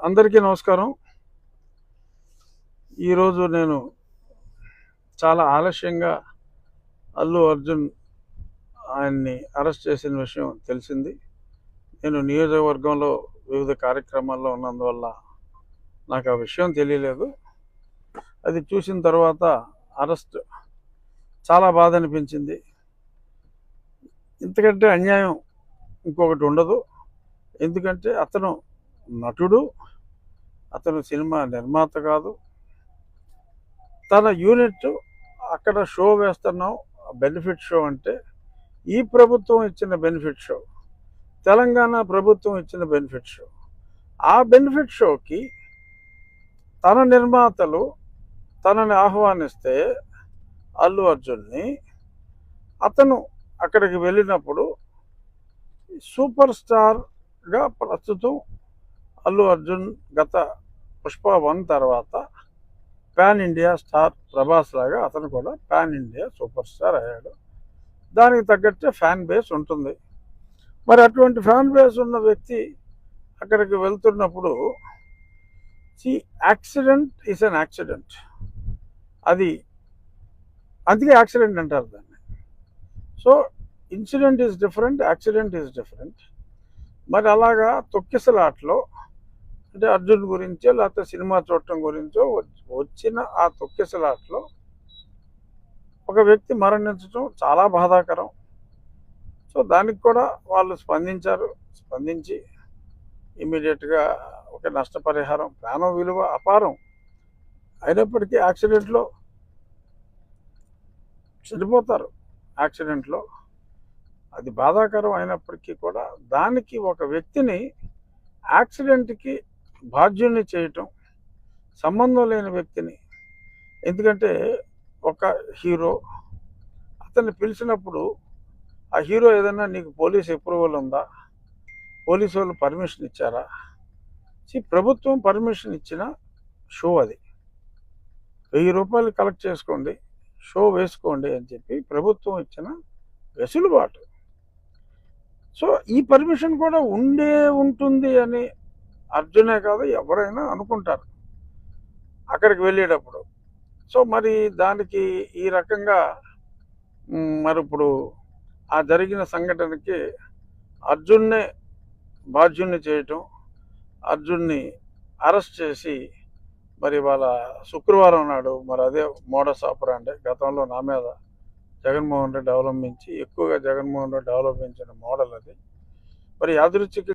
అందరికీ నమస్కారం. ఈరోజు నేను చాలా ఆలస్యంగా అల్లు అర్జున్ ఆయన్ని అరెస్ట్ చేసిన విషయం తెలిసింది. నేను నియోజకవర్గంలో వివిధ కార్యక్రమాల్లో ఉన్నందువల్ల నాకు ఆ విషయం తెలియలేదు. అది చూసిన తర్వాత అరెస్ట్ చాలా బాధ అనిపించింది. ఇంతకంటే అన్యాయం ఇంకొకటి ఉండదు. ఎందుకంటే అతను నటుడు, అతను సినిమా నిర్మాత కాదు. తన యూనిట్ అక్కడ షో వేస్తున్నాం, బెనిఫిట్ షో అంటే ఈ ప్రభుత్వం ఇచ్చిన బెనిఫిట్ షో, తెలంగాణ ప్రభుత్వం ఇచ్చిన బెనిఫిట్ షో. ఆ బెనిఫిట్ షోకి తన నిర్మాతలు తనని ఆహ్వానిస్తే అల్లు అర్జున్ని, అతను అక్కడికి వెళ్ళినప్పుడు సూపర్ స్టార్గా ప్రస్తుతం అల్లు అర్జున్ గత పుష్ప 1 తర్వాత పాన్ ఇండియా స్టార్ ప్రభాస్ లాగా అతను కూడా పాన్ ఇండియా సూపర్ స్టార్ అయ్యాడు. దానికి తగ్గట్టే ఫ్యాన్ బేస్ ఉంటుంది. మరి అటువంటి ఫ్యాన్ బేస్ ఉన్న వ్యక్తి అక్కడికి వెళ్తున్నప్పుడు యాక్సిడెంట్ ఈజ్ అన్ యాక్సిడెంట్. అది అందుకే యాక్సిడెంట్ అంటారు దాన్ని. So incident is different, accident is different. మరి అలాగా తొక్కిసలాట్లో అంటే అర్జున్ గురించో లేకపోతే సినిమా చూడటం గురించో వచ్చిన ఆ తొక్కిసలాట్లో ఒక వ్యక్తి మరణించడం చాలా బాధాకరం. సో దానికి కూడా వాళ్ళు స్పందించి ఇమీడియట్గా ఒక నష్టపరిహారం, ప్రాణం విలువ అపారం అయినప్పటికీ యాక్సిడెంట్లో చనిపోతారు. యాక్సిడెంట్లో అది బాధాకరం అయినప్పటికీ కూడా దానికి ఒక వ్యక్తిని యాక్సిడెంట్కి బాధ్యుణ్ణి చేయటం, సంబంధం లేని వ్యక్తిని. ఎందుకంటే ఒక హీరో అతన్ని పిలిచినప్పుడు ఆ హీరో ఏదైనా నీకు పోలీస్ అప్రూవల్ ఉందా, పోలీసు వాళ్ళు పర్మిషన్ ఇచ్చారా? ప్రభుత్వం పర్మిషన్ ఇచ్చిన షో అది. 1000 రూపాయలు కలెక్ట్ చేసుకోండి, షో వేసుకోండి అని చెప్పి ప్రభుత్వం ఇచ్చిన వెసులుబాటు. సో ఈ పర్మిషన్ కూడా ఉంటుంది అని అర్జునే కాదు ఎవరైనా అనుకుంటారు అక్కడికి వెళ్ళేటప్పుడు. సో మరి దానికి ఈ రకంగా మరి ఇప్పుడు ఆ జరిగిన సంఘటనకి అర్జున్నే బాధ్యుణ్ణి చేయటం, అర్జున్ని అరెస్ట్ చేసి మరి వాళ్ళ శుక్రవారం నాడు మరి అదే మోడస్ ఆపరాండే గతంలో నా మీద జగన్మోహన్ రెడ్డి అవలంబించి ఎక్కువగా జగన్మోహన్ రెడ్డి అవలంబించిన మోడల్ అది. మరి యాదృచ్ఛిక